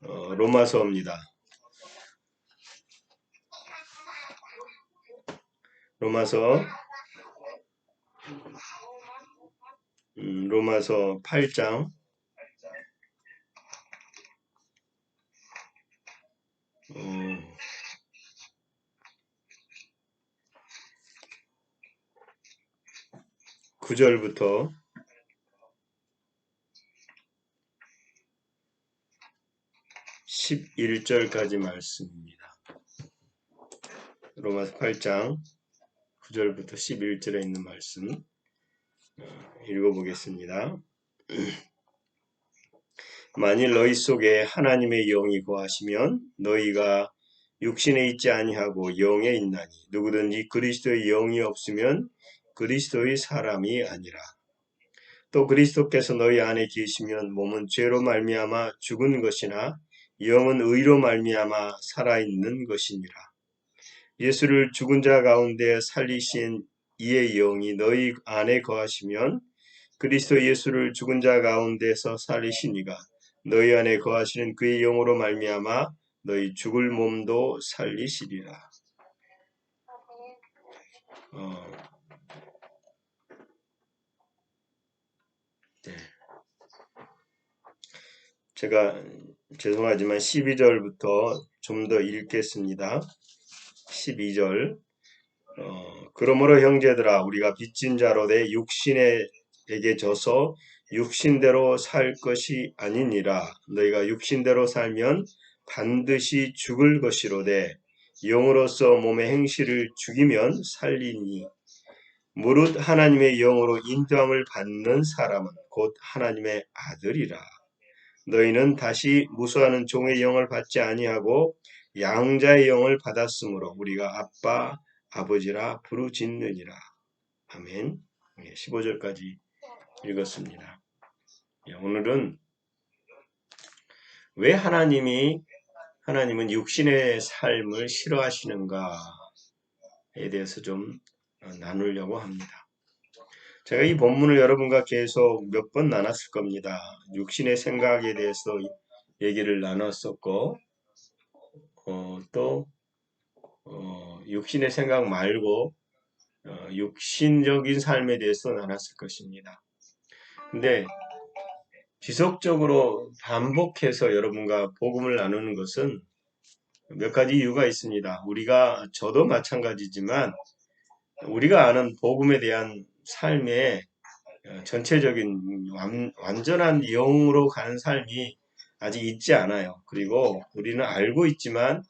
로마서입니다. 로마서 8장 9절부터 11절까지 말씀입니다. 로마서 8장 9절부터 11절에 있는 말씀 읽어보겠습니다. 만일 너희 속에 하나님의 영이 거하시면 너희가 육신에 있지 아니하고 영에 있나니 누구든지 그리스도의 영이 없으면 그리스도의 사람이 아니라. 또 그리스도께서 너희 안에 계시면 몸은 죄로 말미암아 죽은 것이나 영은 의로 말미암아 살아있는 것이니라. 예수를 죽은 자 가운데 살리신 이의 영이 너희 안에 거하시면 그리스도 예수를 죽은 자 가운데서 살리신 이가 너희 안에 거하시는 그의 영으로 말미암아 너희 죽을 몸도 살리시리라. 제가 죄송하지만 12절부터 좀 더 읽겠습니다. 12절 그러므로 형제들아 우리가 빚진 자로 내 육신에게 져서 육신대로 살 것이 아니니라. 너희가 육신대로 살면 반드시 죽을 것이로되 영으로서 몸의 행실을 죽이면 살리니 무릇 하나님의 영으로 인도함을 받는 사람은 곧 하나님의 아들이라. 너희는 다시 무수하는 종의 영을 받지 아니하고 양자의 영을 받았으므로 우리가 아빠 아버지라 부르짖느니라. 아멘. 15절까지 읽었습니다. 오늘은 왜 하나님은 육신의 삶을 싫어하시는가에 대해서 좀 나누려고 합니다. 제가 이 본문을 여러분과 계속 몇 번 나눴을 겁니다. 육신의 생각에 대해서 얘기를 나눴었고 또 육신의 생각 말고 육신적인 삶에 대해서 나눴을 것입니다. 근데 지속적으로 반복해서 여러분과 복음을 나누는 것은 몇 가지 이유가 있습니다. 저도 마찬가지지만 우리가 아는 복음에 대한 삶의 전체적인 완전한 영으로 가는 삶이 아직 있지 않아요. 그리고 우리는 알고 있지만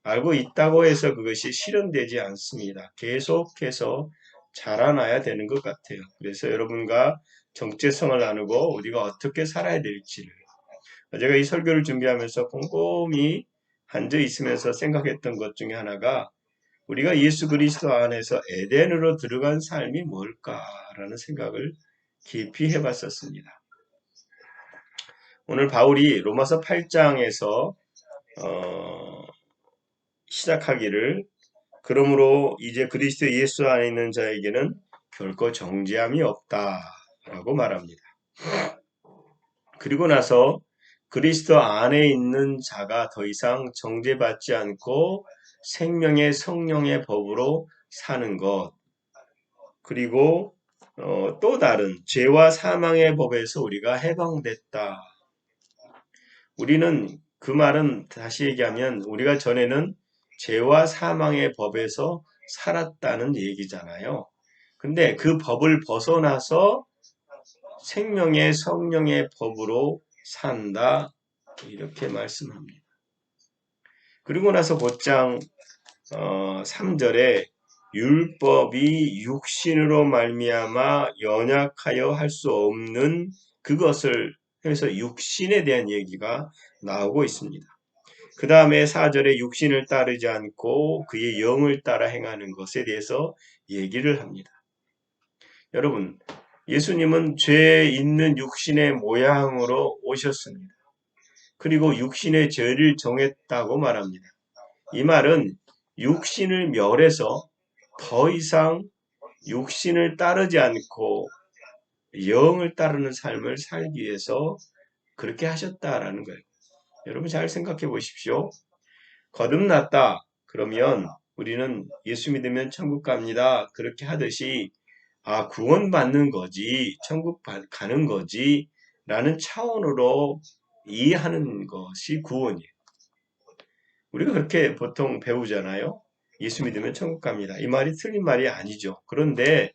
알고 있다고 해서 그것이 실현되지 않습니다. 계속해서 자라나야 되는 것 같아요. 그래서 여러분과 정체성을 나누고 우리가 어떻게 살아야 될지를 제가 이 설교를 준비하면서 꼼꼼히 앉아 있으면서 생각했던 것 중에 하나가 우리가 예수 그리스도 안에서 에덴으로 들어간 삶이 뭘까라는 생각을 깊이 해봤었습니다. 오늘 바울이 로마서 8장에서 시작하기를 그러므로 이제 그리스도 예수 안에 있는 자에게는 결코 정죄함이 없다라고 말합니다. 그리고 나서 그리스도 안에 있는 자가 더 이상 정죄받지 않고 생명의 성령의 법으로 사는 것, 그리고 또 다른 죄와 사망의 법에서 우리가 해방됐다. 우리는 그 말은 다시 얘기하면 우리가 전에는 죄와 사망의 법에서 살았다는 얘기잖아요. 근데 그 법을 벗어나서 생명의 성령의 법으로 산다. 이렇게 말씀합니다. 그리고 나서 곧장 3절에 율법이 육신으로 말미암아 연약하여 할 수 없는 그것을 해서 육신에 대한 얘기가 나오고 있습니다. 그 다음에 4절에 육신을 따르지 않고 그의 영을 따라 행하는 것에 대해서 얘기를 합니다. 여러분, 예수님은 죄 있는 육신의 모양으로 오셨습니다. 그리고 육신의 죄를 정했다고 말합니다. 이 말은 육신을 멸해서 더 이상 육신을 따르지 않고 영을 따르는 삶을 살기 위해서 그렇게 하셨다라는 거예요. 여러분 잘 생각해 보십시오. 거듭났다. 그러면 우리는 예수 믿으면 천국 갑니다. 그렇게 하듯이 구원받는 거지, 천국 가는 거지 라는 차원으로 이해하는 것이 구원이에요. 우리가 그렇게 보통 배우잖아요. 예수 믿으면 천국 갑니다. 이 말이 틀린 말이 아니죠. 그런데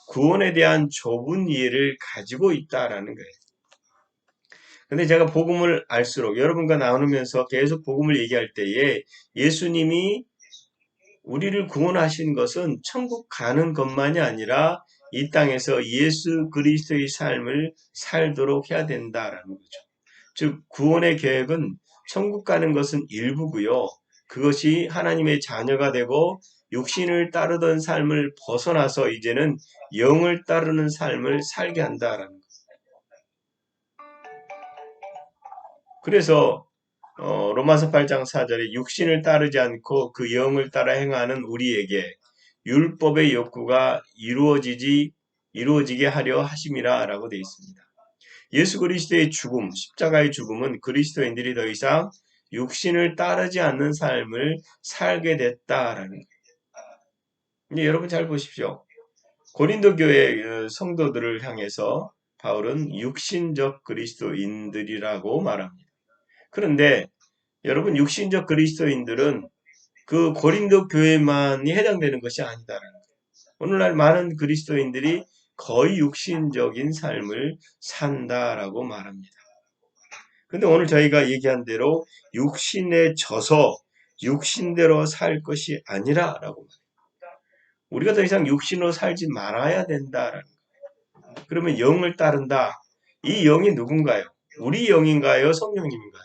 구원에 대한 좁은 이해를 가지고 있다라는 거예요. 근데 제가 복음을 알수록 여러분과 나누면서 계속 복음을 얘기할 때에 예수님이 우리를 구원하신 것은 천국 가는 것만이 아니라 이 땅에서 예수 그리스도의 삶을 살도록 해야 된다라는 거죠. 즉 구원의 계획은 천국 가는 것은 일부고요. 그것이 하나님의 자녀가 되고 육신을 따르던 삶을 벗어나서 이제는 영을 따르는 삶을 살게 한다라는 거죠. 그래서 로마서 8장 4절에 육신을 따르지 않고 그 영을 따라 행하는 우리에게 율법의 욕구가 이루어지게 하려 하심이라 라고 되어 있습니다. 예수 그리스도의 죽음, 십자가의 죽음은 그리스도인들이 더 이상 육신을 따르지 않는 삶을 살게 됐다라는 거예요. 근데 여러분 잘 보십시오. 고린도 교회 성도들을 향해서 바울은 육신적 그리스도인들이라고 말합니다. 그런데 여러분 육신적 그리스도인들은 그 고린도 교회만이 해당되는 것이 아니다라는 거예요. 오늘날 많은 그리스도인들이 거의 육신적인 삶을 산다라고 말합니다. 근데 오늘 저희가 얘기한 대로 육신에 져서 육신대로 살 것이 아니라라고 말합니다. 우리가 더 이상 육신으로 살지 말아야 된다라는 거예요. 그러면 영을 따른다. 이 영이 누군가요? 우리 영인가요? 성령님인가요?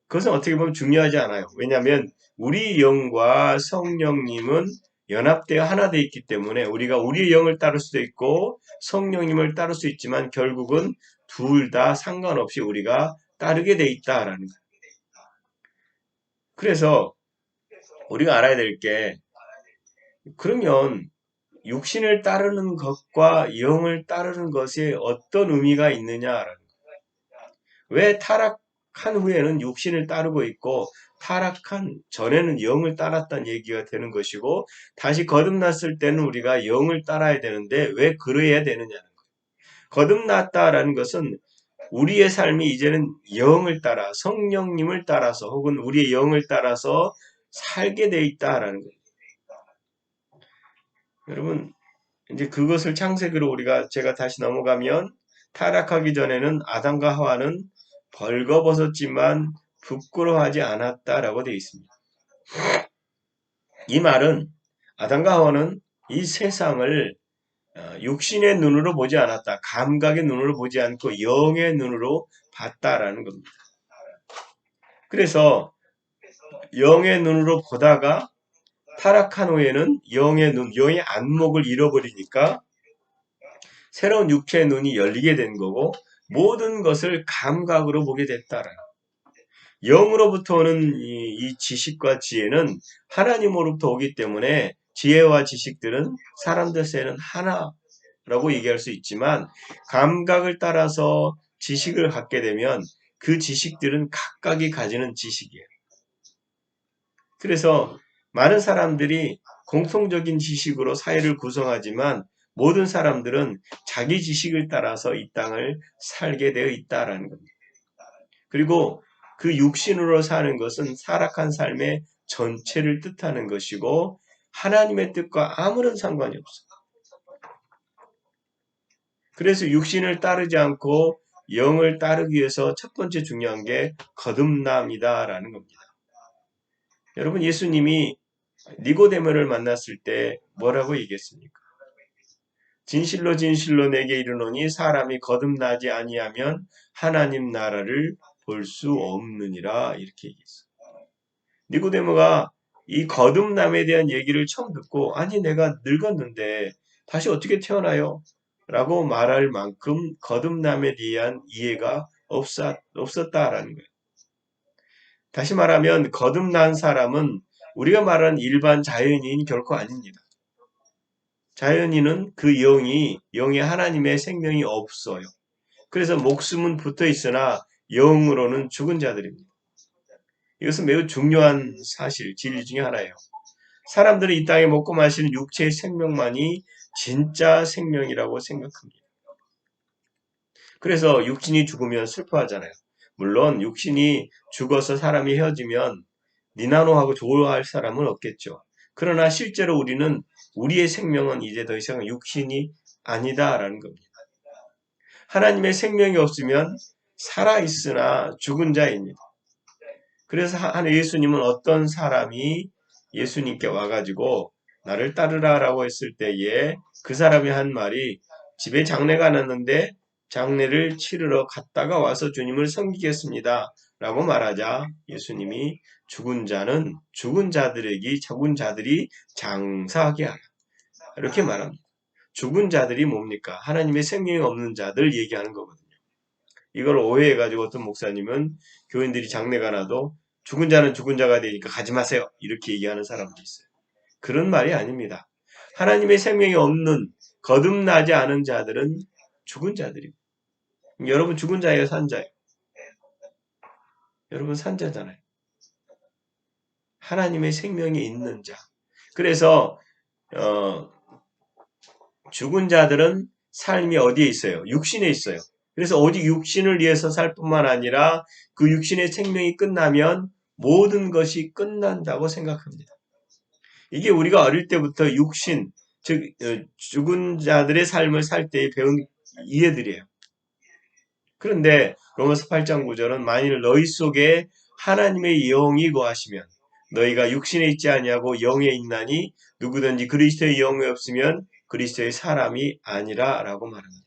그것은 어떻게 보면 중요하지 않아요. 왜냐하면 우리 영과 성령님은 연합되어 하나 되어 있기 때문에 우리가 우리의 영을 따를 수도 있고 성령님을 따를 수 있지만 결국은 둘 다 상관없이 우리가 따르게 돼 있다라는 거예요. 그래서 우리가 알아야 될 게 그러면 육신을 따르는 것과 영을 따르는 것에 어떤 의미가 있느냐라는 거예요. 왜 타락한 후에는 육신을 따르고 있고 타락한 전에는 영을 따랐다는 얘기가 되는 것이고 다시 거듭났을 때는 우리가 영을 따라야 되는데 왜 그래야 되느냐는 거예요. 거듭났다라는 것은 우리의 삶이 이제는 영을 따라 성령님을 따라서 혹은 우리의 영을 따라서 살게 돼 있다라는 거예요. 여러분 이제 그것을 창세기로 제가 다시 넘어가면 타락하기 전에는 아담과 하와는 벌거벗었지만 부끄러워하지 않았다라고 되어 있습니다. 이 말은 아담과 하와는 이 세상을 육신의 눈으로 보지 않았다. 감각의 눈으로 보지 않고 영의 눈으로 봤다라는 겁니다. 그래서 영의 눈으로 보다가 타락한 후에는 영의 안목을 잃어버리니까 새로운 육체의 눈이 열리게 된 거고 모든 것을 감각으로 보게 됐다라는 영으로부터 오는 이 지식과 지혜는 하나님으로부터 오기 때문에 지혜와 지식들은 사람들 세는 하나라고 얘기할 수 있지만 감각을 따라서 지식을 갖게 되면 그 지식들은 각각이 가지는 지식이에요. 그래서 많은 사람들이 공통적인 지식으로 사회를 구성하지만 모든 사람들은 자기 지식을 따라서 이 땅을 살게 되어 있다라는 겁니다. 그리고 그 육신으로 사는 것은 타락한 삶의 전체를 뜻하는 것이고 하나님의 뜻과 아무런 상관이 없어요. 그래서 육신을 따르지 않고 영을 따르기 위해서 첫 번째 중요한 게 거듭남이다라는 겁니다. 여러분 예수님이 니고데모를 만났을 때 뭐라고 얘기했습니까? 진실로 진실로 내게 이르노니 사람이 거듭나지 아니하면 하나님 나라를 볼 수 없느니라 이렇게 얘기했어요. 니고데모가 이 거듭남에 대한 얘기를 처음 듣고 아니 내가 늙었는데 다시 어떻게 태어나요? 라고 말할 만큼 거듭남에 대한 이해가 없었다라는 거예요. 다시 말하면 거듭난 사람은 우리가 말하는 일반 자연인이 결코 아닙니다. 자연인은 그 영에 하나님의 생명이 없어요. 그래서 목숨은 붙어 있으나 영으로는 죽은 자들입니다. 이것은 매우 중요한 사실, 진리 중에 하나예요. 사람들은 이 땅에 먹고 마시는 육체의 생명만이 진짜 생명이라고 생각합니다. 그래서 육신이 죽으면 슬퍼하잖아요. 물론 육신이 죽어서 사람이 헤어지면 니나노하고 좋아할 사람은 없겠죠. 그러나 실제로 우리는 우리의 생명은 이제 더 이상 육신이 아니다라는 겁니다. 하나님의 생명이 없으면 살아있으나 죽은 자입니다. 그래서 예수님은 어떤 사람이 예수님께 와가지고 나를 따르라라고 했을 때에 그 사람이 한 말이 집에 장례가 났는데 장례를 치르러 갔다가 와서 주님을 섬기겠습니다. 라고 말하자 예수님이 죽은 자는 죽은 자들이 장사하게 하라. 이렇게 말합니다. 죽은 자들이 뭡니까? 하나님의 생명이 없는 자들 얘기하는 거거든요. 이걸 오해해가지고 어떤 목사님은 교인들이 장례가 나도 죽은 자는 죽은 자가 되니까 가지 마세요. 이렇게 얘기하는 사람도 있어요. 그런 말이 아닙니다. 하나님의 생명이 없는 거듭나지 않은 자들은 죽은 자들입니다. 여러분 죽은 자예요, 산 자예요? 여러분 산 자잖아요. 하나님의 생명이 있는 자. 그래서 죽은 자들은 삶이 어디에 있어요? 육신에 있어요. 그래서 오직 육신을 위해서 살 뿐만 아니라 그 육신의 생명이 끝나면 모든 것이 끝난다고 생각합니다. 이게 우리가 어릴 때부터 육신, 즉 죽은 자들의 삶을 살 때에 배운 이해들이에요. 그런데 로마서 8장 9절은 만일 너희 속에 하나님의 영이 거하시면 너희가 육신에 있지 아니하고 영에 있나니 누구든지 그리스도의 영이 없으면 그리스도의 사람이 아니라라고 말합니다.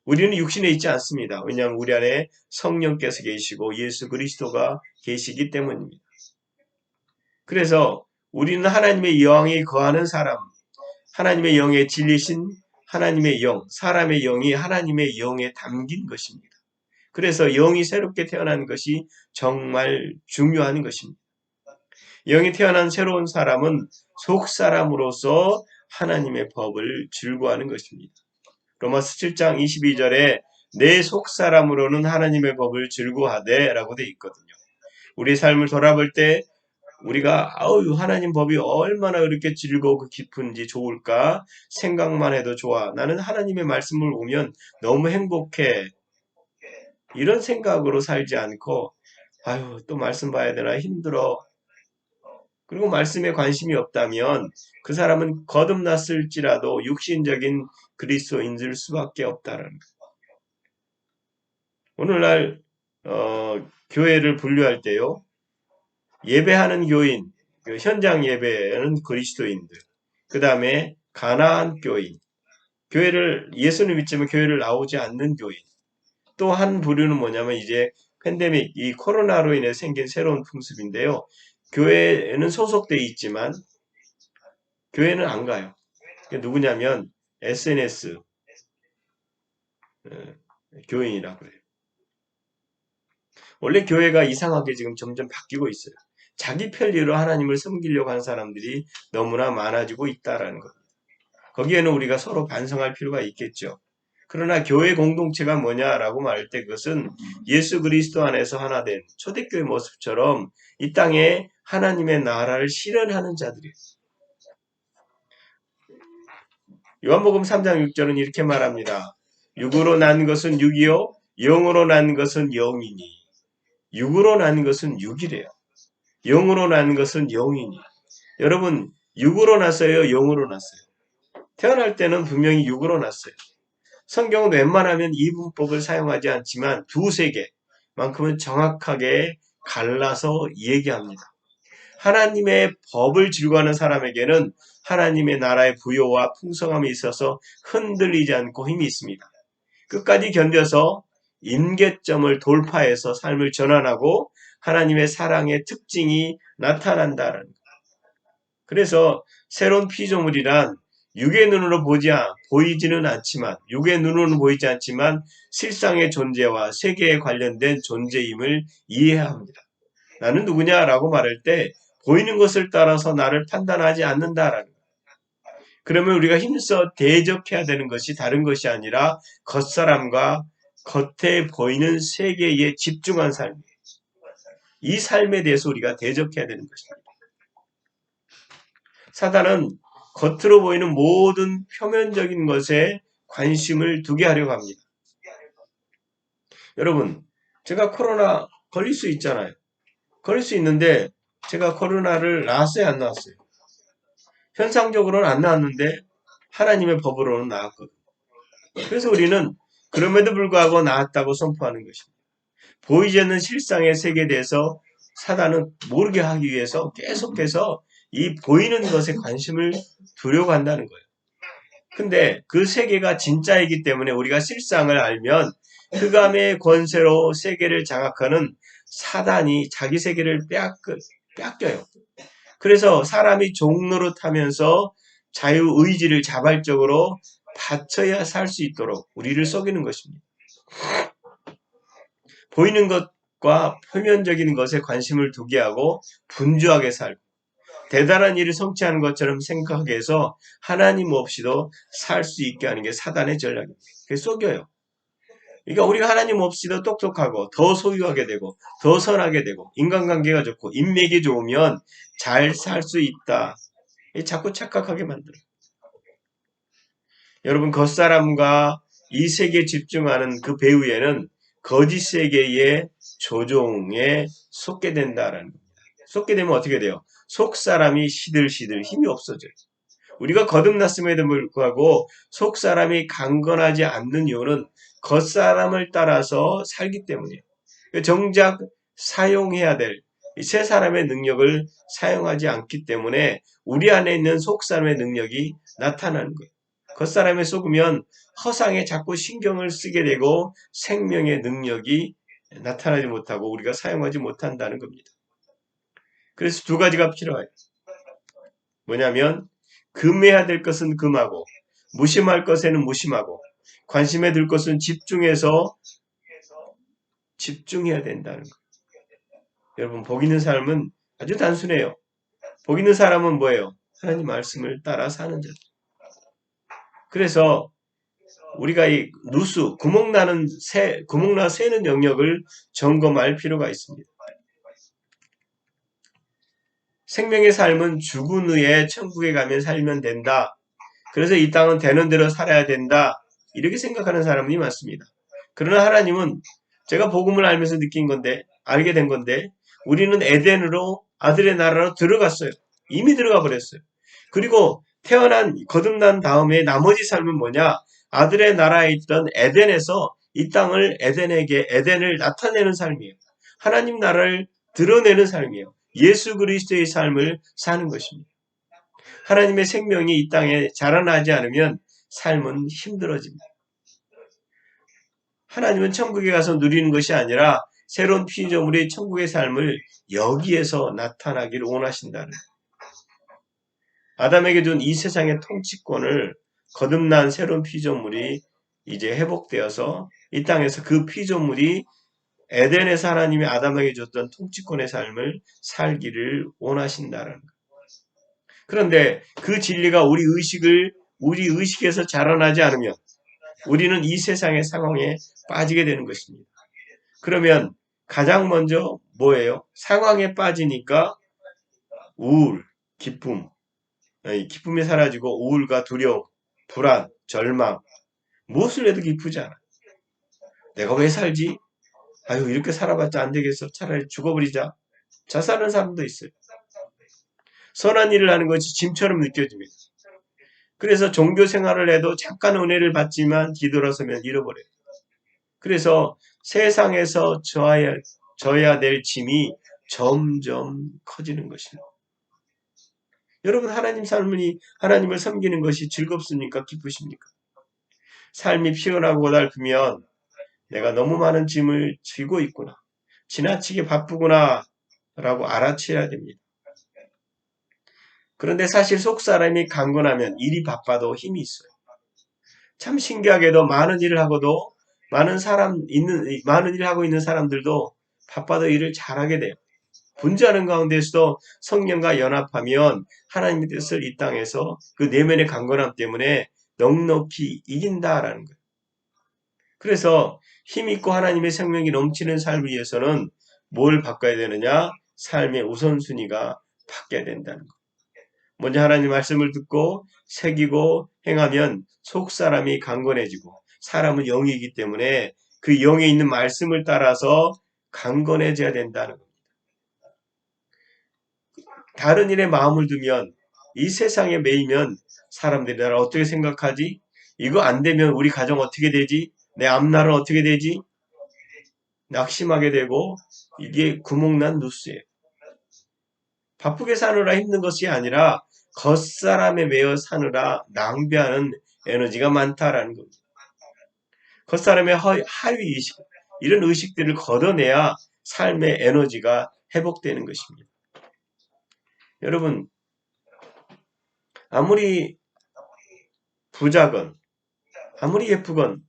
우리는 육신에 있지 않습니다. 왜냐하면 우리 안에 성령께서 계시고 예수 그리스도가 계시기 때문입니다. 그래서 우리는 하나님의 영이 거하는 사람, 하나님의 영에 질리신 하나님의 영, 사람의 영이 하나님의 영에 담긴 것입니다. 그래서 영이 새롭게 태어난 것이 정말 중요한 것입니다. 영이 태어난 새로운 사람은 속사람으로서 하나님의 법을 즐거워하는 것입니다. 로마서 7장 22절에 내 속사람으로는 하나님의 법을 즐거워하되 라고 되어 있거든요. 우리 삶을 돌아볼 때 우리가 하나님 법이 얼마나 그렇게 즐거우고 깊은지 좋을까 생각만 해도 좋아. 나는 하나님의 말씀을 보면 너무 행복해. 이런 생각으로 살지 않고 또 말씀 봐야 되나 힘들어. 그리고 말씀에 관심이 없다면 그 사람은 거듭났을지라도 육신적인 그리스도인일 수밖에 없다는 거예요. 오늘날 교회를 분류할 때요. 예배하는 교인, 현장 예배는 그리스도인들, 그 다음에 가나안 교인, 예수를 믿지만 교회를 나오지 않는 교인, 또 한 부류는 뭐냐면 이제 팬데믹, 이 코로나로 인해 생긴 새로운 풍습인데요. 교회에는 소속돼 있지만 교회는 안 가요. 누구냐면 SNS 교인이라고 그래요. 원래 교회가 이상하게 지금 점점 바뀌고 있어요. 자기 편리로 하나님을 섬기려고 하는 사람들이 너무나 많아지고 있다라는 겁니다. 거기에는 우리가 서로 반성할 필요가 있겠죠. 그러나 교회 공동체가 뭐냐라고 말할 때 그것은 예수 그리스도 안에서 하나 된 초대교회 모습처럼 이 땅에 하나님의 나라를 실현하는 자들이에요. 요한복음 3장 6절은 이렇게 말합니다. 육으로 난 것은 육이요 영으로 난 것은 영이니 육으로 난 것은 육이래요. 영으로 난 것은 영이니. 여러분 육으로 났어요? 영으로 났어요? 태어날 때는 분명히 육으로 났어요. 성경은 웬만하면 이분법을 사용하지 않지만 두세 개만큼은 정확하게 갈라서 얘기합니다. 하나님의 법을 즐거워하는 사람에게는 하나님의 나라의 부요와 풍성함이 있어서 흔들리지 않고 힘이 있습니다. 끝까지 견뎌서 임계점을 돌파해서 삶을 전환하고 하나님의 사랑의 특징이 나타난다는 것. 그래서 새로운 피조물이란 육의 눈으로 보이지는 않지만 육의 눈으로는 보이지 않지만 실상의 존재와 세계에 관련된 존재임을 이해해야 합니다. 나는 누구냐라고 말할 때 보이는 것을 따라서 나를 판단하지 않는다라는 거예요. 그러면 우리가 힘써 대적해야 되는 것이 다른 것이 아니라 겉사람과 겉에 보이는 세계에 집중한 삶이에요. 이 삶에 대해서 우리가 대적해야 되는 것입니다. 사단은 겉으로 보이는 모든 표면적인 것에 관심을 두게 하려고 합니다. 여러분, 제가 코로나 걸릴 수 있잖아요. 걸릴 수 있는데 제가 코로나를 나았어요, 안 나았어요? 현상적으로는 안 나았는데 하나님의 법으로는 나았거든요. 그래서 우리는 그럼에도 불구하고 나았다고 선포하는 것입니다. 보이지 않는 실상의 세계에 대해서 사단은 모르게 하기 위해서 계속해서 이 보이는 것에 관심을 두려고 한다는 거예요. 근데 그 세계가 진짜이기 때문에 우리가 실상을 알면 흑암의 권세로 세계를 장악하는 사단이 자기 세계를 뺏겨요. 그래서 사람이 종노릇하면서 자유의지를 자발적으로 바쳐야 살 수 있도록 우리를 속이는 것입니다. 보이는 것과 표면적인 것에 관심을 두게 하고 분주하게 살고 대단한 일을 성취하는 것처럼 생각하게 해서 하나님 없이도 살 수 있게 하는 게 사단의 전략입니다. 그게 속여요. 그러니까 우리가 하나님 없이도 똑똑하고 더 소유하게 되고 더 선하게 되고 인간관계가 좋고 인맥이 좋으면 잘 살 수 있다. 자꾸 착각하게 만들어요. 여러분 겉사람과 이 세계에 집중하는 그 배후에는 거짓 세계의 조종에 속게 된다라는 겁니다. 속게 되면 어떻게 돼요? 속사람이 시들시들 힘이 없어져요. 우리가 거듭났음에도 불구하고 속사람이 강건하지 않는 이유는 겉사람을 따라서 살기 때문이에요. 정작 사용해야 될 새 사람의 능력을 사용하지 않기 때문에 우리 안에 있는 속사람의 능력이 나타나는 거예요. 겉사람에 속으면 허상에 자꾸 신경을 쓰게 되고 생명의 능력이 나타나지 못하고 우리가 사용하지 못한다는 겁니다. 그래서 두 가지가 필요해요. 뭐냐면 금해야 될 것은 금하고 무심할 것에는 무심하고 관심에 들 것은 집중해야 된다는 거예요. 여러분 복 있는 삶은 아주 단순해요. 복 있는 사람은 뭐예요? 하나님 말씀을 따라 사는 자. 그래서 우리가 이 누수 구멍나 새는 영역을 점검할 필요가 있습니다. 생명의 삶은 죽은 후에 천국에 가면 살면 된다. 그래서 이 땅은 되는 대로 살아야 된다. 이렇게 생각하는 사람이 많습니다. 그러나 하나님은 제가 복음을 알면서 알게 된 건데 우리는 에덴으로 아들의 나라로 들어갔어요. 이미 들어가 버렸어요. 그리고 거듭난 다음에 나머지 삶은 뭐냐? 아들의 나라에 있던 에덴에서 이 땅을 에덴을 나타내는 삶이에요. 하나님 나라를 드러내는 삶이에요. 예수 그리스도의 삶을 사는 것입니다. 하나님의 생명이 이 땅에 자라나지 않으면 삶은 힘들어집니다. 하나님은 천국에 가서 누리는 것이 아니라 새로운 피조물이 천국의 삶을 여기에서 나타나기를 원하신다는 아담에게 준 이 세상의 통치권을 거듭난 새로운 피조물이 이제 회복되어서 이 땅에서 그 피조물이 에덴에서 하나님이 아담에게 줬던 통치권의 삶을 살기를 원하신다는 거예요. 그런데 그 진리가 우리 의식에서 자라나지 않으면 우리는 이 세상의 상황에 빠지게 되는 것입니다. 그러면 가장 먼저 뭐예요? 상황에 빠지니까 우울, 기쁨이 사라지고 우울과 두려움, 불안, 절망, 무엇을 해도 기쁘지 않아. 내가 왜 살지? 아유, 이렇게 살아봤자 안 되겠어. 차라리 죽어버리자. 자살하는 사람도 있어요. 선한 일을 하는 것이 짐처럼 느껴집니다. 그래서 종교 생활을 해도 잠깐 은혜를 받지만 뒤돌아서면 잃어버려요. 그래서 세상에서 져야 될 짐이 점점 커지는 것입니다. 여러분 하나님을 섬기는 것이 즐겁습니까? 기쁘십니까? 삶이 피곤하고 고달프면 내가 너무 많은 짐을 쥐고 있구나. 지나치게 바쁘구나 라고 알아채야 됩니다. 그런데 사실 속사람이 강건하면 일이 바빠도 힘이 있어요. 참 신기하게도 많은 일을 하고도 많은 일을 하고 있는 사람들도 바빠도 일을 잘하게 돼요. 분주하는 가운데서도 성령과 연합하면 하나님의 뜻을 이 땅에서 그 내면의 강건함 때문에 넉넉히 이긴다라는 거예요. 그래서 힘 있고 하나님의 생명이 넘치는 삶을 위해서는 뭘 바꿔야 되느냐? 삶의 우선순위가 바뀌어야 된다는 것. 먼저 하나님 말씀을 듣고 새기고 행하면 속 사람이 강건해지고 사람은 영이기 때문에 그 영에 있는 말씀을 따라서 강건해져야 된다는 것. 다른 일에 마음을 두면 이 세상에 매이면 사람들이 나를 어떻게 생각하지? 이거 안 되면 우리 가정 어떻게 되지? 내 앞날은 어떻게 되지? 낙심하게 되고 이게 구멍난 뉴스예요. 바쁘게 사느라 힘든 것이 아니라 겉사람에 매여 사느라 낭비하는 에너지가 많다라는 겁니다. 겉사람의 하위 의식, 이런 의식들을 걷어내야 삶의 에너지가 회복되는 것입니다. 여러분, 아무리 부자건, 아무리 예쁘건,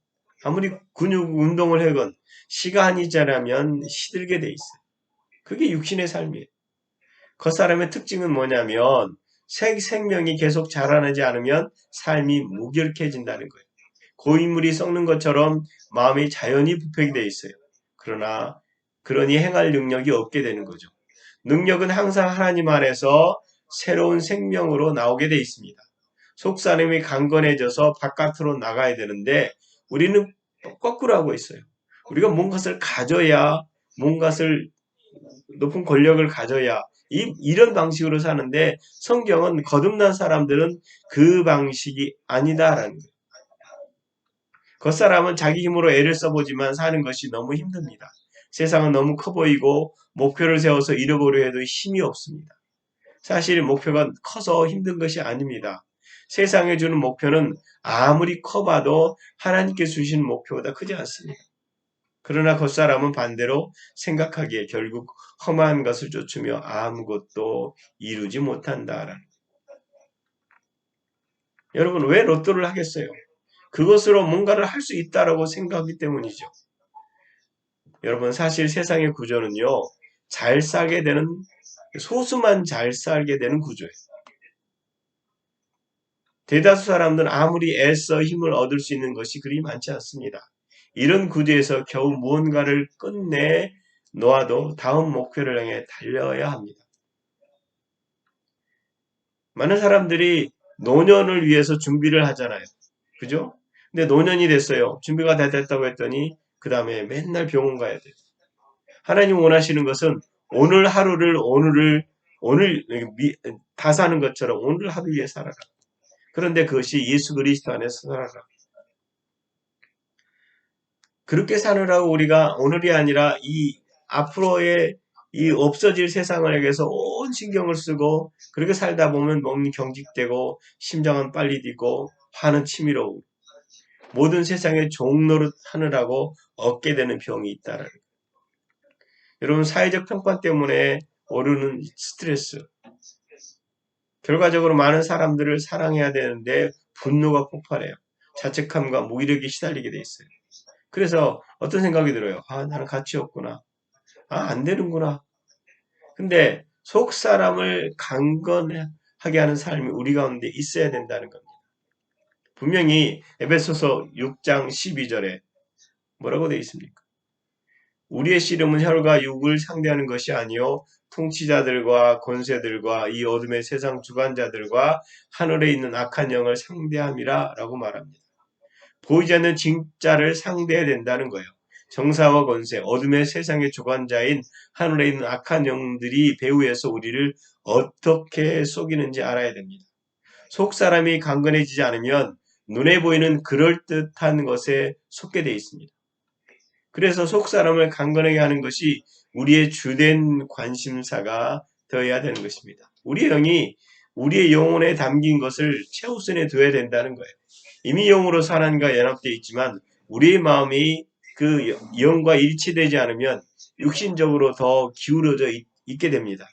아무리 근육 운동을 하건 시간이 지나면 시들게 돼 있어요. 그게 육신의 삶이에요. 겉사람의 특징은 뭐냐면 생명이 계속 자라나지 않으면 삶이 무결해진다는 거예요. 고인물이 썩는 것처럼 마음이 자연히 부패게 돼 있어요. 그러니 행할 능력이 없게 되는 거죠. 능력은 항상 하나님 안에서 새로운 생명으로 나오게 돼 있습니다. 속사람이 강건해져서 바깥으로 나가야 되는데 우리는 거꾸로 하고 있어요. 우리가 뭔가를 가져야, 뭔가를 높은 권력을 가져야 이런 방식으로 사는데 성경은 거듭난 사람들은 그 방식이 아니다라는 거예요. 겉사람은 자기 힘으로 애를 써보지만 사는 것이 너무 힘듭니다. 세상은 너무 커 보이고 목표를 세워서 이뤄보려 해도 힘이 없습니다. 사실 목표가 커서 힘든 것이 아닙니다. 세상에 주는 목표는 아무리 커봐도 하나님께 주신 목표보다 크지 않습니다. 그러나 겉사람은 반대로 생각하기에 결국 험한 것을 쫓으며 아무것도 이루지 못한다라는. 여러분 왜 로또를 하겠어요? 그것으로 뭔가를 할 수 있다라고 생각하기 때문이죠. 여러분 사실 세상의 구조는요. 잘 살게 되는 소수만 잘 살게 되는 구조예요. 대다수 사람들은 아무리 애써 힘을 얻을 수 있는 것이 그리 많지 않습니다. 이런 구조에서 겨우 무언가를 끝내 놓아도 다음 목표를 향해 달려야 합니다. 많은 사람들이 노년을 위해서 준비를 하잖아요. 그죠? 근데 노년이 됐어요. 준비가 다 됐다고 했더니 그 다음에 맨날 병원 가야 돼요. 하나님 원하시는 것은 오늘 하루를 오늘 다 사는 것처럼 오늘 하루 위해 살아라. 그런데 그것이 예수 그리스도 안에서 살아라. 그렇게 사느라고 우리가 오늘이 아니라 이 앞으로의 이 없어질 세상을 향해서 온 신경을 쓰고 그렇게 살다 보면 몸이 경직되고 심장은 빨리 뛰고 화는 치밀어 모든 세상의 종노릇 하느라고 얻게 되는 병이 있다라는 거예요. 여러분 사회적 평판 때문에 오르는 스트레스 결과적으로 많은 사람들을 사랑해야 되는데 분노가 폭발해요. 자책감과 무기력이 시달리게 돼 있어요. 그래서 어떤 생각이 들어요. 아 나는 가치 없구나. 아 안 되는구나. 근데 속 사람을 강건하게 하는 삶이 우리 가운데 있어야 된다는 겁니다. 분명히 에베소서 6장 12절에 뭐라고 되어 있습니까? 우리의 씨름은 혈과 육을 상대하는 것이 아니요 통치자들과 권세들과 이 어둠의 세상 주관자들과 하늘에 있는 악한 영을 상대함이라 라고 말합니다. 보이지 않는 진짜를 상대해야 된다는 거예요. 정사와 권세, 어둠의 세상의 주관자인 하늘에 있는 악한 영들이 배후에서 우리를 어떻게 속이는지 알아야 됩니다. 속 사람이 강건해지지 않으면 눈에 보이는 그럴듯한 것에 속게 되어 있습니다. 그래서 속 사람을 강건하게 하는 것이 우리의 주된 관심사가 되어야 되는 것입니다. 우리의 영이 우리의 영혼에 담긴 것을 최우선에 둬야 된다는 거예요. 이미 영으로 하나님과 연합되어 있지만 우리의 마음이 그 영과 일치되지 않으면 육신적으로 더 기울어져 있게 됩니다.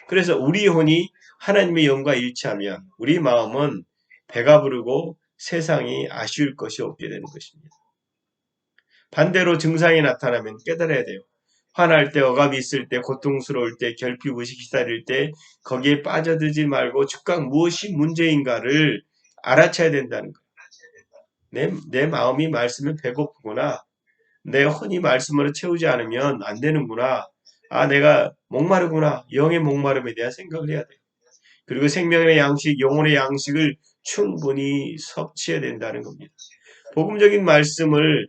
그래서 우리 혼이 하나님의 영과 일치하면 우리 마음은 배가 부르고 세상이 아쉬울 것이 없게 되는 것입니다. 반대로 증상이 나타나면 깨달아야 돼요. 화날 때, 억압이 있을 때, 고통스러울 때, 결핍의식 기다릴 때 거기에 빠져들지 말고 즉각 무엇이 문제인가를 알아채야 된다는 거예요. 내 마음이 말씀에 배고프구나. 내 혼이 말씀으로 채우지 않으면 안 되는구나. 아, 내가 목마르구나. 영의 목마름에 대한 생각을 해야 돼요. 그리고 생명의 양식, 영혼의 양식을 충분히 섭취해야 된다는 겁니다. 복음적인 말씀을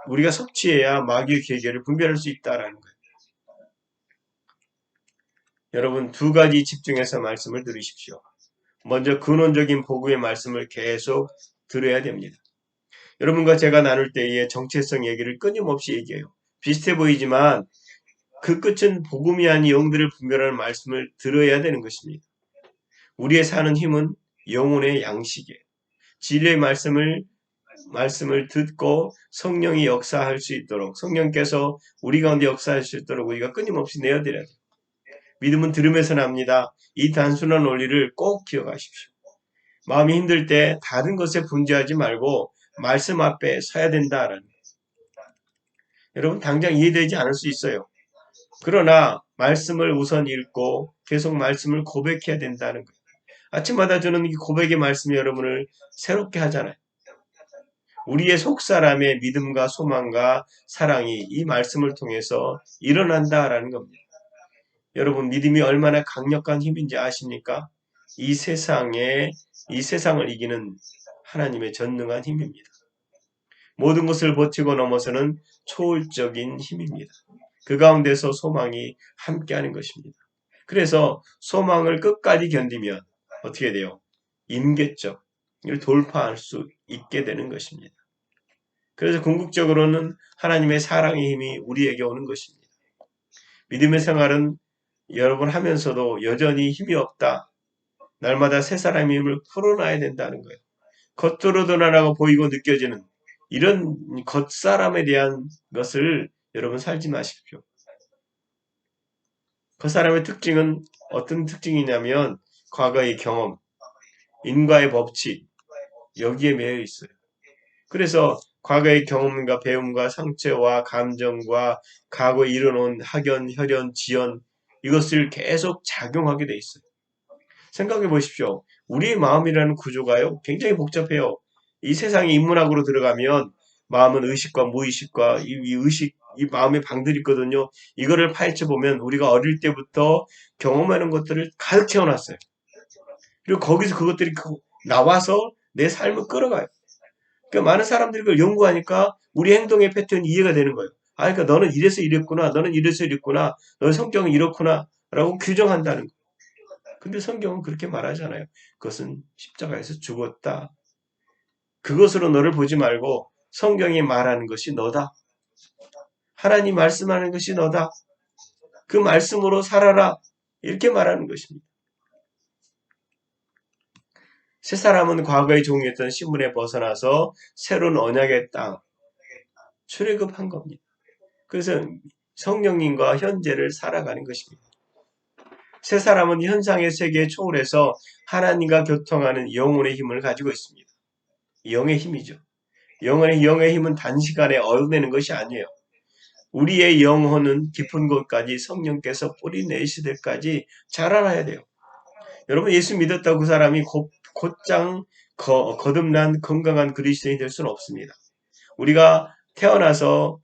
우리가 섭취해야 마귀의 계계를 분별할 수 있다라는 거예요. 여러분, 두 가지 집중해서 말씀을 들으십시오. 먼저 근원적인 복음의 말씀을 계속 들어야 됩니다. 여러분과 제가 나눌 때의 정체성 얘기를 끊임없이 얘기해요. 비슷해 보이지만 그 끝은 복음이 아닌 영들을 분별하는 말씀을 들어야 되는 것입니다. 우리의 사는 힘은 영혼의 양식이에요. 진리의 말씀을 듣고 성령이 역사할 수 있도록, 성령께서 우리 가운데 역사할 수 있도록 우리가 끊임없이 내어드려야 돼요. 믿음은 들음에서 납니다. 이 단순한 원리를 꼭 기억하십시오. 마음이 힘들 때 다른 것에 분주하지 말고 말씀 앞에 서야 된다라는 거예요. 여러분 당장 이해되지 않을 수 있어요. 그러나 말씀을 우선 읽고 계속 말씀을 고백해야 된다는 거예요. 아침마다 저는 이 고백의 말씀이 여러분을 새롭게 하잖아요. 우리의 속사람의 믿음과 소망과 사랑이 이 말씀을 통해서 일어난다라는 겁니다. 여러분 믿음이 얼마나 강력한 힘인지 아십니까? 이 세상을 이기는 하나님의 전능한 힘입니다. 모든 것을 버티고 넘어서는 초월적인 힘입니다. 그 가운데서 소망이 함께하는 것입니다. 그래서 소망을 끝까지 견디면 어떻게 돼요? 임계점을 돌파할 수 있게 되는 것입니다. 그래서 궁극적으로는 하나님의 사랑의 힘이 우리에게 오는 것입니다. 믿음의 생활은 여러분 하면서도 여전히 힘이 없다. 날마다 새 사람의 힘을 풀어놔야 된다는 거예요. 겉으로 드러나고 보이고 느껴지는 이런 겉사람에 대한 것을 여러분 살지 마십시오. 그 사람의 특징은 어떤 특징이냐면 과거의 경험, 인과의 법칙, 여기에 매여 있어요. 그래서 과거의 경험과 배움과 상처와 감정과 과거에 이뤄놓은 학연, 혈연, 지연 이것을 계속 작용하게 돼 있어요. 생각해 보십시오. 우리의 마음이라는 구조가요. 굉장히 복잡해요. 이 세상의 인문학으로 들어가면 마음은 의식과 무의식과 이 마음의 방들이 있거든요. 이거를 파헤쳐 보면 우리가 어릴 때부터 경험하는 것들을 가득 채워놨어요. 그리고 거기서 그것들이 나와서 내 삶을 끌어가요. 그러니까 많은 사람들이 그걸 연구하니까 우리 행동의 패턴이 이해가 되는 거예요. 아, 그러니까 너는 이래서 이랬구나. 너는 이래서 이랬구나. 너의 성격은 이렇구나. 라고 규정한다는 거예요. 근데 성경은 그렇게 말하잖아요. 그것은 십자가에서 죽었다. 그것으로 너를 보지 말고 성경이 말하는 것이 너다. 하나님 말씀하는 것이 너다. 그 말씀으로 살아라. 이렇게 말하는 것입니다. 새 사람은 과거에 종했던 신분에 벗어나서 새로운 언약의 땅 출애굽한 겁니다. 그래서 성령님과 현재를 살아가는 것입니다. 새 사람은 현상의 세계에 초월해서 하나님과 교통하는 영혼의 힘을 가지고 있습니다. 영의 힘이죠. 영의 힘은 단시간에 얻어내는 것이 아니에요. 우리의 영혼은 깊은 곳까지 성령께서 뿌리내실 때까지 자라나야 돼요. 여러분 예수 믿었다고 그 사람이 곧장 거듭난 건강한 그리스도인이 될 수는 없습니다. 우리가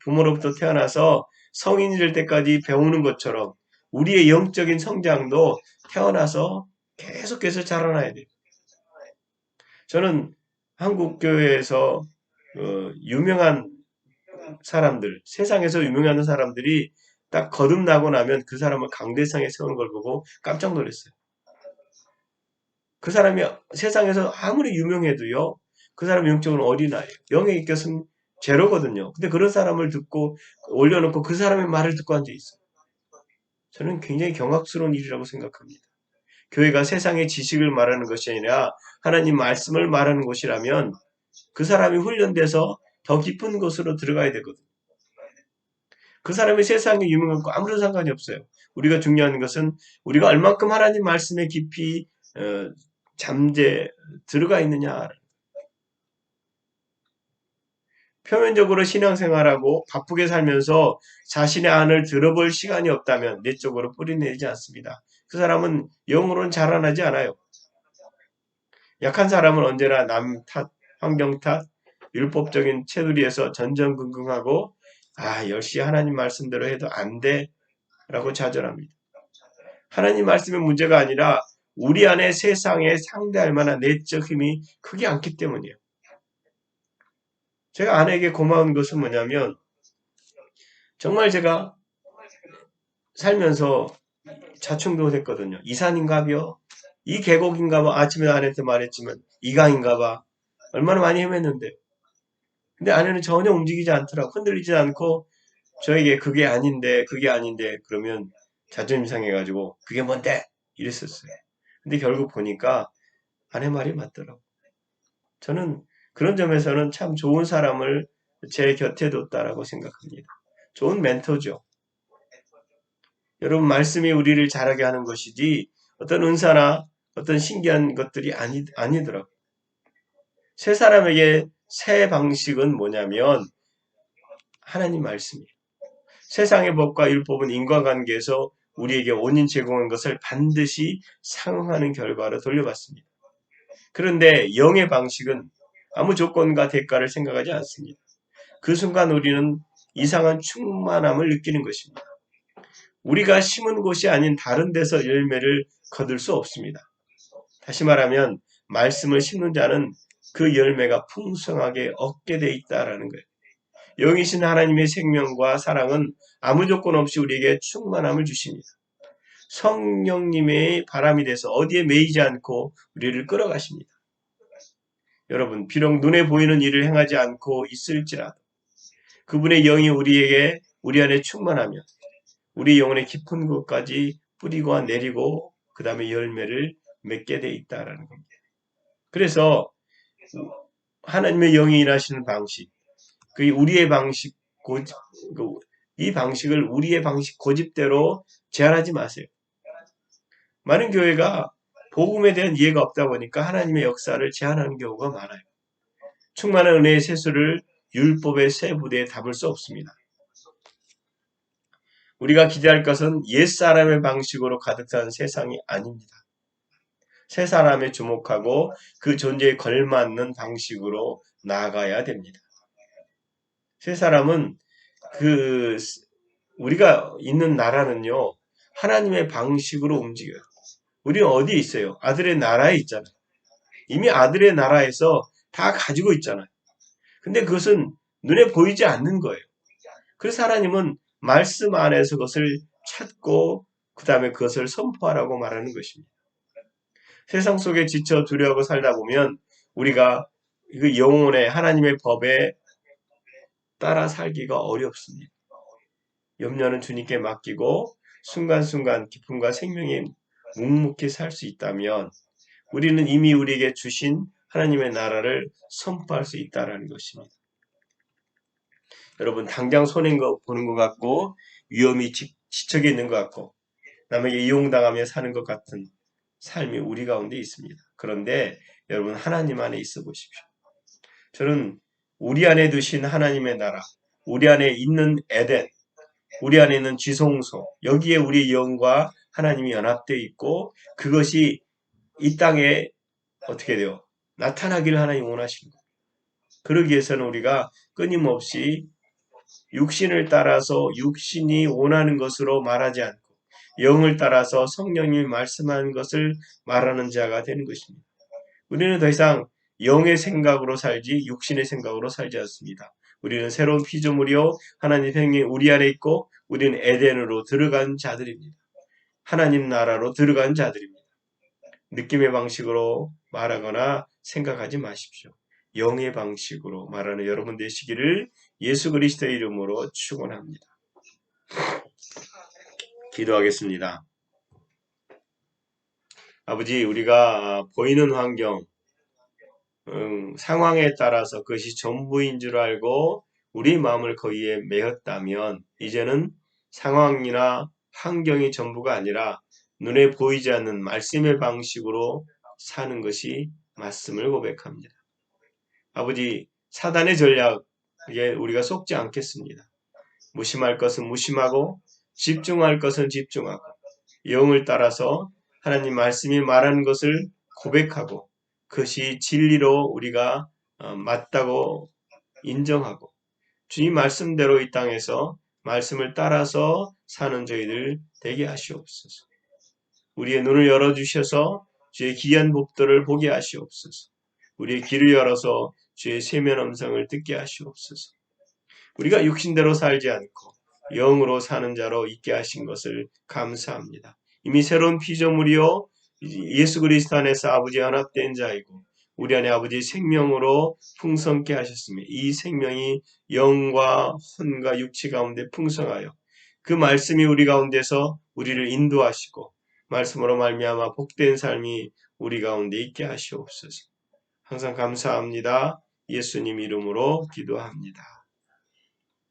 부모로부터 태어나서 성인이 될 때까지 배우는 것처럼 우리의 영적인 성장도 태어나서 계속해서 자라나야 돼요. 저는 한국 교회에서 유명한 사람들, 세상에서 유명한 사람들이 딱 거듭나고 나면 그 사람을 강대상에 세우는 걸 보고 깜짝 놀랐어요. 그 사람이 세상에서 아무리 유명해도요, 그 사람 영적으로 어린아이예요. 영의 것은 제로거든요. 근데 그런 사람을 듣고 올려놓고 그 사람의 말을 듣고 앉아있어요. 저는 굉장히 경악스러운 일이라고 생각합니다. 교회가 세상의 지식을 말하는 것이 아니라 하나님 말씀을 말하는 곳이라면 그 사람이 훈련돼서 더 깊은 곳으로 들어가야 되거든요. 그 사람이 세상에 유명한 거 아무런 상관이 없어요. 우리가 중요한 것은 우리가 얼만큼 하나님 말씀에 깊이 들어가 있느냐. 표면적으로 신앙생활하고 바쁘게 살면서 자신의 안을 들어볼 시간이 없다면 내적으로 뿌리내지 않습니다. 그 사람은 영으로는 자라나지 않아요. 약한 사람은 언제나 남 탓, 환경 탓, 율법적인 테두리에서 전전긍긍하고 역시 하나님 말씀대로 해도 안 돼 라고 좌절합니다. 하나님 말씀의 문제가 아니라 우리 안에 세상에 상대할 만한 내적 힘이 크지 않기 때문이에요. 제가 아내에게 고마운 것은 뭐냐면 정말 제가 살면서 자충도 했거든요. 이 산인가벼? 이 계곡인가봐. 아침에 아내한테 말했지만 이 강인가봐. 얼마나 많이 헤맸는데. 근데 아내는 전혀 움직이지 않더라고. 흔들리지 않고 저에게 그게 아닌데 그러면 자존심 상해가지고 그게 뭔데? 이랬었어요. 근데 결국 보니까 아내 말이 맞더라고. 저는 그런 점에서는 참 좋은 사람을 제 곁에 뒀다라고 생각합니다. 좋은 멘토죠. 여러분 말씀이 우리를 자라게 하는 것이지 어떤 은사나 어떤 신기한 것들이 아니더라고요. 새 사람에게 새 방식은 뭐냐면 하나님 말씀이에요. 세상의 법과 율법은 인과관계에서 우리에게 원인 제공한 것을 반드시 상응하는 결과로 돌려받습니다. 그런데 영의 방식은 아무 조건과 대가를 생각하지 않습니다. 그 순간 우리는 이상한 충만함을 느끼는 것입니다. 우리가 심은 곳이 아닌 다른 데서 열매를 거둘 수 없습니다. 다시 말하면 말씀을 심는 자는 그 열매가 풍성하게 얻게 돼 있다라는 거예요. 영이신 하나님의 생명과 사랑은 아무 조건 없이 우리에게 충만함을 주십니다. 성령님의 바람이 돼서 어디에 매이지 않고 우리를 끌어가십니다. 여러분, 비록 눈에 보이는 일을 행하지 않고 있을지라도 그분의 영이 우리 안에 충만하면 우리 영혼의 깊은 곳까지 뿌리고 내리고 그 다음에 열매를 맺게 돼 있다라는 겁니다. 그래서 하나님의 영이 일하시는 방식, 그 우리의 방식, 이 방식을 우리의 방식 고집대로 제한하지 마세요. 많은 교회가 복음에 대한 이해가 없다 보니까 하나님의 역사를 제한하는 경우가 많아요. 충만한 은혜의 세수를 율법의 새 부대에 담을 수 없습니다. 우리가 기대할 것은 옛사람의 방식으로 가득 찬 세상이 아닙니다. 새 사람에 주목하고 그 존재에 걸맞는 방식으로 나아가야 됩니다. 새 사람은 우리가 있는 나라는요, 하나님의 방식으로 움직여요. 우리는 어디에 있어요? 아들의 나라에 있잖아요. 이미 아들의 나라에서 다 가지고 있잖아요. 근데 그것은 눈에 보이지 않는 거예요. 그래서 하나님은 말씀 안에서 그것을 찾고 그 다음에 그것을 선포하라고 말하는 것입니다. 세상 속에 지쳐 두려워하고 살다 보면 우리가 그 영혼의 하나님의 법에 따라 살기가 어렵습니다. 염려는 주님께 맡기고 순간순간 기쁨과 생명에 묵묵히 살 수 있다면 우리는 이미 우리에게 주신 하나님의 나라를 선포할 수 있다는 것입니다. 여러분 당장 손해인 거 보는 것 같고 위험이 지척에 있는 것 같고 남에게 이용당하며 사는 것 같은 삶이 우리 가운데 있습니다. 그런데 여러분 하나님 안에 있어 보십시오. 저는 우리 안에 두신 하나님의 나라, 우리 안에 있는 에덴, 우리 안에 있는 지성소, 여기에 우리의 영과 하나님이 연합되어 있고 그것이 이 땅에 어떻게 돼요? 나타나기를 하나님 원하시는 거예요. 그러기 위해서는 우리가 끊임없이 육신을 따라서 육신이 원하는 것으로 말하지 않고 영을 따라서 성령님이 말씀하는 것을 말하는 자가 되는 것입니다. 우리는 더 이상 영의 생각으로 살지 육신의 생각으로 살지 않습니다. 우리는 새로운 피조물이요 하나님의 생명이 우리 안에 있고 우리는 에덴으로 들어간 자들입니다. 하나님 나라로 들어간 자들입니다. 느낌의 방식으로 말하거나 생각하지 마십시오. 영의 방식으로 말하는 여러분 되시기를 예수 그리스도의 이름으로 축원합니다. 기도하겠습니다. 아버지, 우리가 보이는 환경, 상황에 따라서 그것이 전부인 줄 알고 우리 마음을 거기에 매였다면 이제는 상황이나 환경이 전부가 아니라 눈에 보이지 않는 말씀의 방식으로 사는 것이 맞음을 고백합니다. 아버지, 사단의 전략에 우리가 속지 않겠습니다. 무심할 것은 무심하고 집중할 것은 집중하고 영을 따라서 하나님 말씀이 말하는 것을 고백하고 그것이 진리로 우리가 맞다고 인정하고 주님 말씀대로 이 땅에서 말씀을 따라서 사는 저희들 되게 하시옵소서. 우리의 눈을 열어주셔서 주의 기이한 법도를 보게 하시옵소서. 우리의 귀를 열어서 주의 세면 음성을 듣게 하시옵소서. 우리가 육신대로 살지 않고 영으로 사는 자로 있게 하신 것을 감사합니다. 이미 새로운 피조물이요 예수 그리스도 안에서 아버지 연합된 자이고 우리 안에 아버지의 생명으로 풍성케 하셨으며 이 생명이 영과 혼과 육체 가운데 풍성하여 그 말씀이 우리 가운데서 우리를 인도하시고 말씀으로 말미암아 복된 삶이 우리 가운데 있게 하시옵소서. 항상 감사합니다. 예수님 이름으로 기도합니다.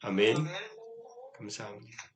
아멘. 감사합니다.